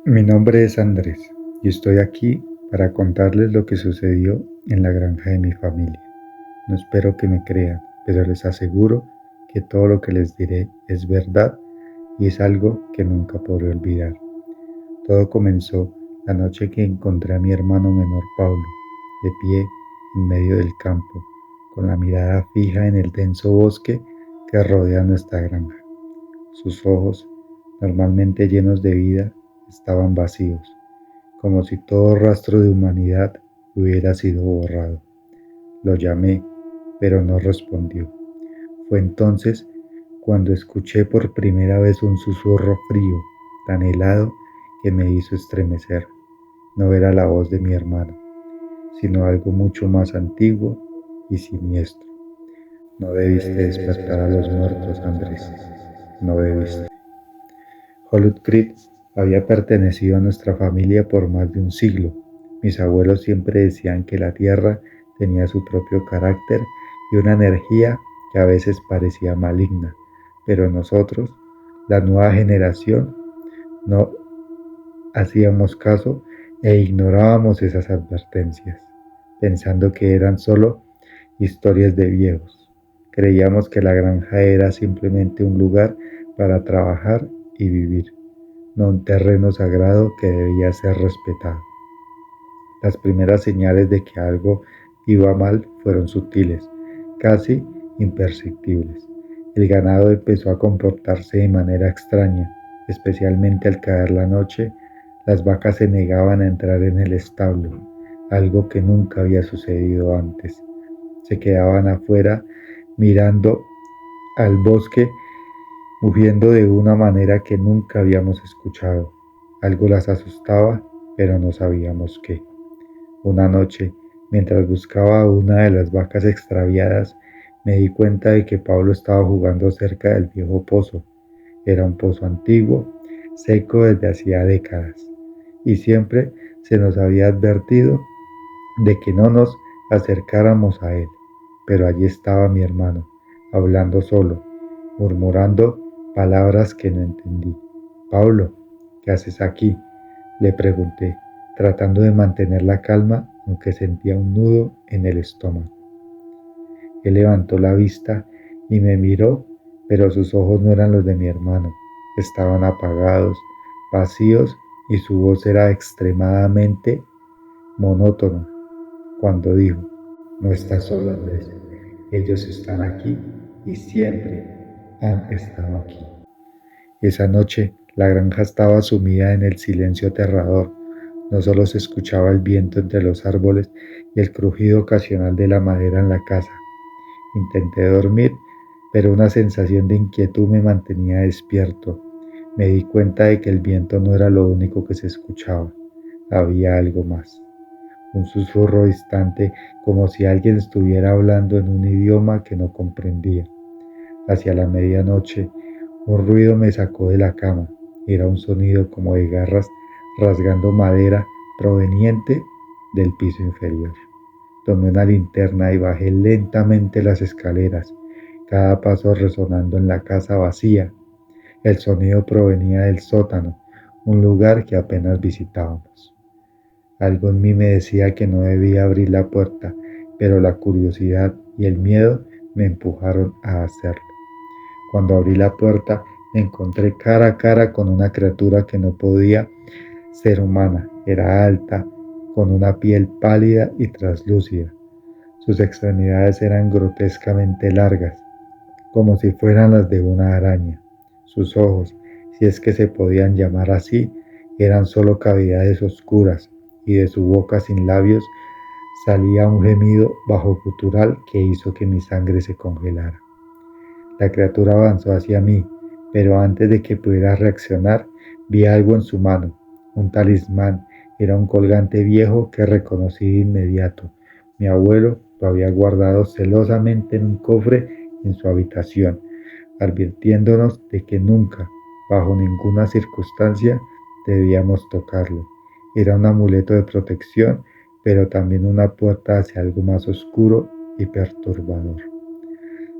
Mi nombre es Andrés y estoy aquí para contarles lo que sucedió en la granja de mi familia. No espero que me crean, pero les aseguro que todo lo que les diré es verdad y es algo que nunca podré olvidar. Todo comenzó la noche que encontré a mi hermano menor Pablo, de pie en medio del campo, con la mirada fija en el denso bosque que rodea nuestra granja. Sus ojos, normalmente llenos de vida, estaban vacíos, como si todo rastro de humanidad hubiera sido borrado. Lo llamé, pero no respondió. Fue entonces cuando escuché por primera vez un susurro frío, tan helado que me hizo estremecer. No era la voz de mi hermano, sino algo mucho más antiguo y siniestro. No debiste despertar a los muertos, Andrés. No debiste. Hollow Creek había pertenecido a nuestra familia por más de un siglo. Mis abuelos siempre decían que la tierra tenía su propio carácter y una energía que a veces parecía maligna, pero nosotros, la nueva generación, no hacíamos caso e ignorábamos esas advertencias, pensando que eran solo historias de viejos. Creíamos que la granja era simplemente un lugar para trabajar y vivir, no un terreno sagrado que debía ser respetado. Las primeras señales de que algo iba mal fueron sutiles, casi imperceptibles. El ganado empezó a comportarse de manera extraña, especialmente al caer la noche. Las vacas se negaban a entrar en el establo, algo que nunca había sucedido antes. Se quedaban afuera mirando al bosque, mugiendo de una manera que nunca habíamos escuchado. Algo las asustaba, pero no sabíamos qué. Una noche, mientras buscaba a una de las vacas extraviadas, me di cuenta de que Pablo estaba jugando cerca del viejo pozo. Era un pozo antiguo, seco desde hacía décadas, y siempre se nos había advertido de que no nos acercáramos a él. Pero allí estaba mi hermano, hablando solo, murmurando palabras que no entendí. Pablo, ¿qué haces aquí? Le pregunté, tratando de mantener la calma, aunque sentía un nudo en el estómago. Él levantó la vista y me miró, pero sus ojos no eran los de mi hermano. Estaban apagados, vacíos, y su voz era extremadamente monótona cuando dijo: no estás solo, Andrés. Ellos están aquí y siempre han estado aquí. Esa noche la granja estaba sumida en el silencio aterrador. No solo se escuchaba el viento entre los árboles y el crujido ocasional de la madera en la casa. Intenté dormir, pero una sensación de inquietud me mantenía despierto. Me di cuenta de que el viento no era lo único que se escuchaba. Había algo más. Un susurro distante, como si alguien estuviera hablando en un idioma que no comprendía. Hacia la medianoche, un ruido me sacó de la cama. Era un sonido como de garras rasgando madera proveniente del piso inferior. Tomé una linterna y bajé lentamente las escaleras, cada paso resonando en la casa vacía. El sonido provenía del sótano, un lugar que apenas visitábamos. Algo en mí me decía que no debía abrir la puerta, pero la curiosidad y el miedo me empujaron a hacerlo. Cuando abrí la puerta, me encontré cara a cara con una criatura que no podía ser humana. Era alta, con una piel pálida y traslúcida. Sus extremidades eran grotescamente largas, como si fueran las de una araña. Sus ojos, si es que se podían llamar así, eran solo cavidades oscuras, y de su boca sin labios salía un gemido bajo gutural que hizo que mi sangre se congelara. La criatura avanzó hacia mí, pero antes de que pudiera reaccionar, vi algo en su mano, un talismán. Era un colgante viejo que reconocí de inmediato. Mi abuelo lo había guardado celosamente en un cofre en su habitación, advirtiéndonos de que nunca, bajo ninguna circunstancia, debíamos tocarlo. Era un amuleto de protección, pero también una puerta hacia algo más oscuro y perturbador.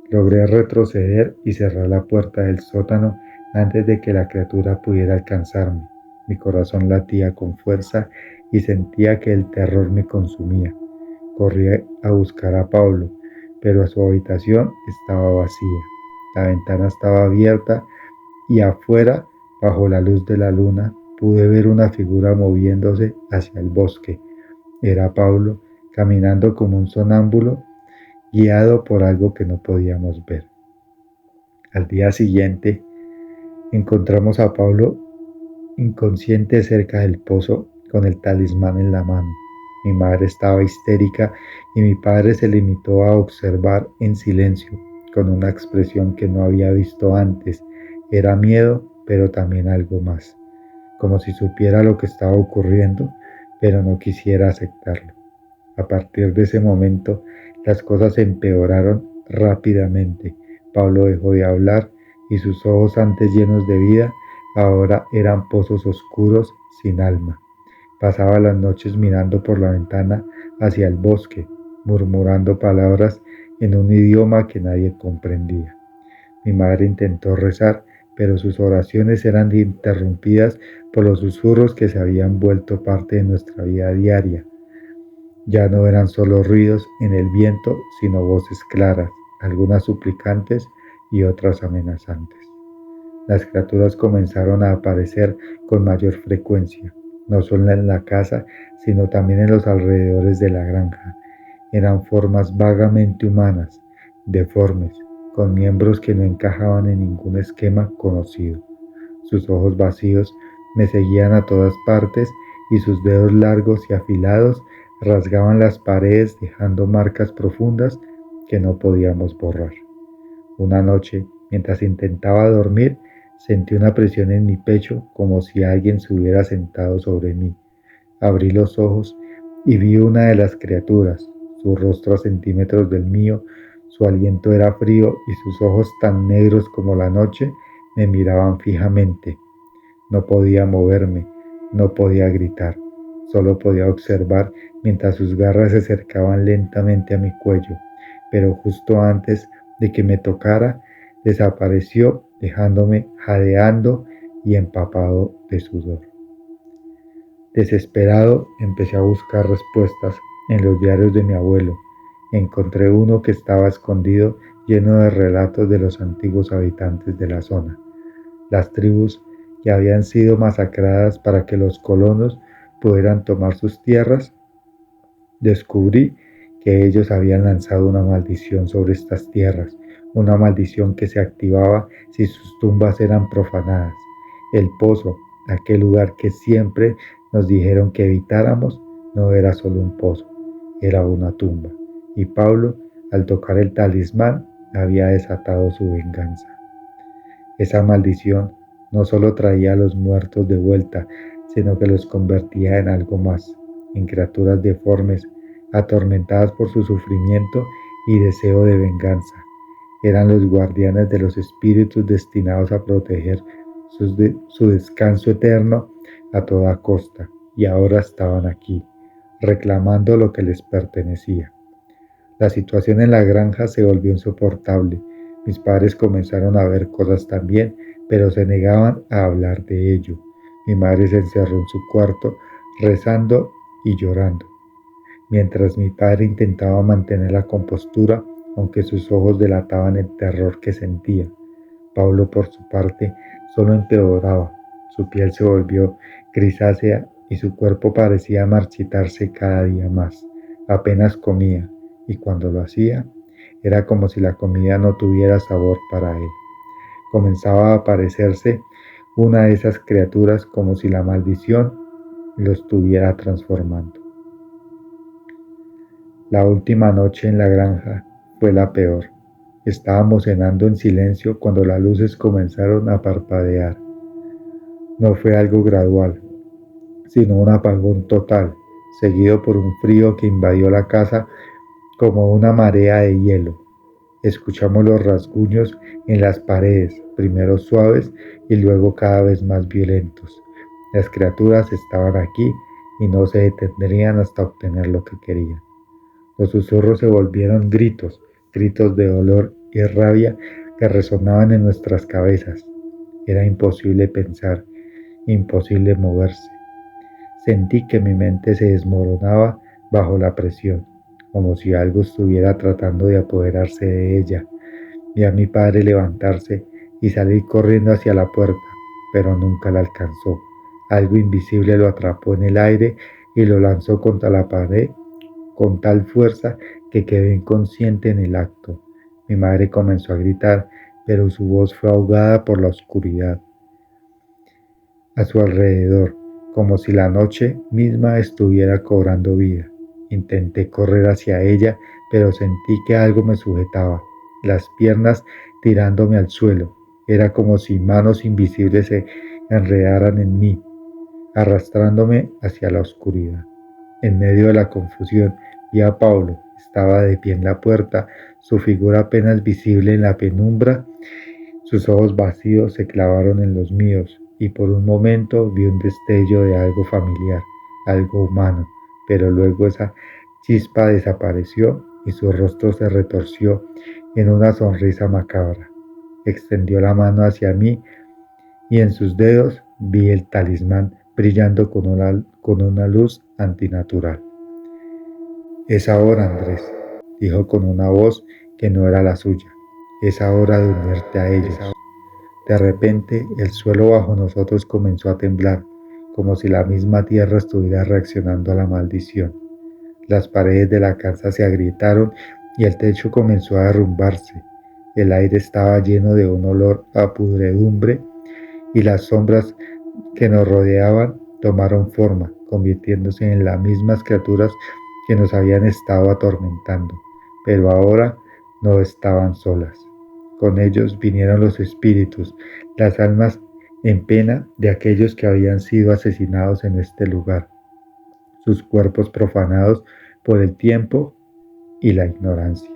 Logré retroceder y cerrar la puerta del sótano antes de que la criatura pudiera alcanzarme. Mi corazón latía con fuerza y sentía que el terror me consumía. Corrí a buscar a Pablo, pero su habitación estaba vacía. La ventana estaba abierta y afuera, bajo la luz de la luna, pude ver una figura moviéndose hacia el bosque. Era Pablo, caminando como un sonámbulo, guiado por algo que no podíamos ver. Al día siguiente, encontramos a Pablo inconsciente cerca del pozo con el talismán en la mano. Mi madre estaba histérica y mi padre se limitó a observar en silencio, con una expresión que no había visto antes. Era miedo, pero también algo más, como si supiera lo que estaba ocurriendo, pero no quisiera aceptarlo. A partir de ese momento, las cosas empeoraron rápidamente. Pablo dejó de hablar y sus ojos antes llenos de vida ahora eran pozos oscuros sin alma. Pasaba las noches mirando por la ventana hacia el bosque, murmurando palabras en un idioma que nadie comprendía. Mi madre intentó rezar, pero sus oraciones eran interrumpidas por los susurros que se habían vuelto parte de nuestra vida diaria. Ya no eran solo ruidos en el viento, sino voces claras, algunas suplicantes y otras amenazantes. Las criaturas comenzaron a aparecer con mayor frecuencia, no solo en la casa, sino también en los alrededores de la granja. Eran formas vagamente humanas, deformes, con miembros que no encajaban en ningún esquema conocido. Sus ojos vacíos me seguían a todas partes y sus dedos largos y afilados rasgaban las paredes dejando marcas profundas que no podíamos borrar. Una noche, mientras intentaba dormir, sentí una presión en mi pecho como si alguien se hubiera sentado sobre mí. Abrí los ojos y vi una de las criaturas, su rostro a centímetros del mío, su aliento era frío y sus ojos tan negros como la noche me miraban fijamente. No podía moverme, no podía gritar, solo podía observar mientras sus garras se acercaban lentamente a mi cuello, pero justo antes de que me tocara, desapareció dejándome jadeando y empapado de sudor. Desesperado, empecé a buscar respuestas en los diarios de mi abuelo. Encontré uno que estaba escondido lleno de relatos de los antiguos habitantes de la zona, las tribus que habían sido masacradas para que los colonos pudieran tomar sus tierras. Descubrí que ellos habían lanzado una maldición sobre estas tierras, una maldición que se activaba si sus tumbas eran profanadas. El pozo, aquel lugar que siempre nos dijeron que evitáramos, no era solo un pozo, era una tumba. Y Pablo, al tocar el talismán, había desatado su venganza. Esa maldición no solo traía a los muertos de vuelta, sino que los convertía en algo más, en criaturas deformes, atormentadas por su sufrimiento y deseo de venganza. Eran los guardianes de los espíritus destinados a proteger su descanso eterno a toda costa, y ahora estaban aquí, reclamando lo que les pertenecía. La situación en la granja se volvió insoportable. Mis padres comenzaron a ver cosas también, pero se negaban a hablar de ello. Mi madre se encerró en su cuarto, rezando y llorando, mientras mi padre intentaba mantener la compostura, aunque sus ojos delataban el terror que sentía. Pablo, por su parte, solo empeoraba. Su piel se volvió grisácea y su cuerpo parecía marchitarse cada día más. Apenas comía, y cuando lo hacía, era como si la comida no tuviera sabor para él. Comenzaba a aparecerse una de esas criaturas como si la maldición lo estuviera transformando. La última noche en la granja fue la peor. Estábamos cenando en silencio cuando las luces comenzaron a parpadear. No fue algo gradual, sino un apagón total, seguido por un frío que invadió la casa como una marea de hielo. Escuchamos los rasguños en las paredes, primero suaves y luego cada vez más violentos. Las criaturas estaban aquí y no se detendrían hasta obtener lo que querían. Los susurros se volvieron gritos, gritos de dolor y rabia que resonaban en nuestras cabezas. Era imposible pensar, imposible moverse. Sentí que mi mente se desmoronaba bajo la presión, como si algo estuviera tratando de apoderarse de ella. Vi a mi padre levantarse y salir corriendo hacia la puerta, pero nunca la alcanzó. Algo invisible lo atrapó en el aire y lo lanzó contra la pared con tal fuerza que quedé inconsciente en el acto. Mi madre comenzó a gritar, pero su voz fue ahogada por la oscuridad a su alrededor, como si la noche misma estuviera cobrando vida. Intenté correr hacia ella, pero sentí que algo me sujetaba, las piernas tirándome al suelo. Era como si manos invisibles se enredaran en mí, arrastrándome hacia la oscuridad. En medio de la confusión, vi a Pablo. Estaba de pie en la puerta, su figura apenas visible en la penumbra. Sus ojos vacíos se clavaron en los míos y por un momento vi un destello de algo familiar, algo humano, pero luego esa chispa desapareció y su rostro se retorció en una sonrisa macabra. Extendió la mano hacia mí y en sus dedos vi el talismán brillando con una luz antinatural. Es ahora, Andrés, dijo con una voz que no era la suya. Es hora de unirte a ellos. De repente, el suelo bajo nosotros comenzó a temblar, como si la misma tierra estuviera reaccionando a la maldición. Las paredes de la casa se agrietaron y el techo comenzó a derrumbarse. El aire estaba lleno de un olor a pudredumbre y las sombras que nos rodeaban tomaron forma, convirtiéndose en las mismas criaturas que nos habían estado atormentando, pero ahora no estaban solas. Con ellos vinieron los espíritus, las almas en pena de aquellos que habían sido asesinados en este lugar, sus cuerpos profanados por el tiempo y la ignorancia.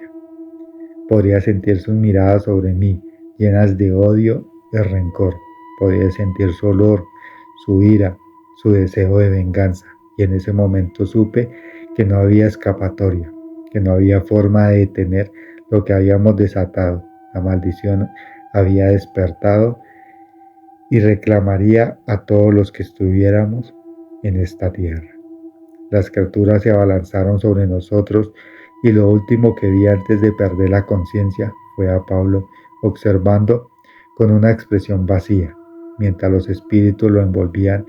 Podría sentir sus miradas sobre mí, llenas de odio y rencor. Podía sentir su olor, su ira, su deseo de venganza. Y en ese momento supe que no había escapatoria, que no había forma de detener lo que habíamos desatado. La maldición había despertado y reclamaría a todos los que estuviéramos en esta tierra. Las criaturas se abalanzaron sobre nosotros y lo último que vi antes de perder la conciencia fue a Pablo observando con una expresión vacía, mientras los espíritus lo envolvían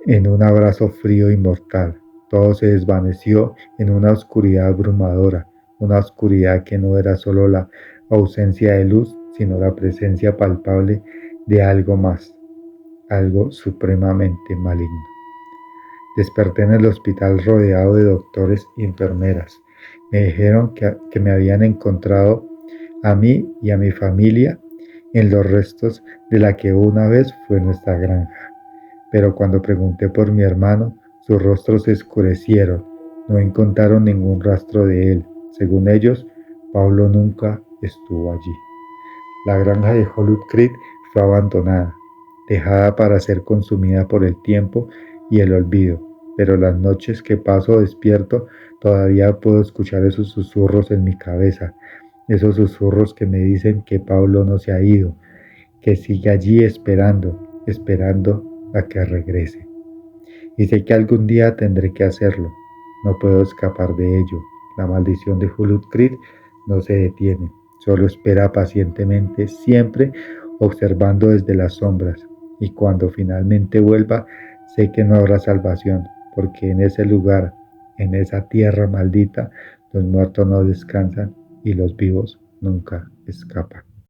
en un abrazo frío y mortal. Todo se desvaneció en una oscuridad abrumadora, una oscuridad que no era solo la ausencia de luz, sino la presencia palpable de algo más, algo supremamente maligno. Desperté en el hospital rodeado de doctores y enfermeras. Me dijeron que me habían encontrado a mí y a mi familia en los restos de la que una vez fue nuestra granja. Pero cuando pregunté por mi hermano, sus rostros se oscurecieron. No encontraron ningún rastro de él. Según ellos, Pablo nunca estuvo allí. La granja de Hollow Creek fue abandonada, dejada para ser consumida por el tiempo y el olvido, pero las noches que paso despierto todavía puedo escuchar esos susurros en mi cabeza, esos susurros que me dicen que Pablo no se ha ido, que sigue allí esperando, esperando a que regrese. Y sé que algún día tendré que hacerlo, no puedo escapar de ello. La maldición de Hollow Creek no se detiene, solo espera pacientemente, siempre observando desde las sombras, y cuando finalmente vuelva, sé que no habrá salvación, porque en ese lugar, en esa tierra maldita, los muertos no descansan y los vivos nunca escapan.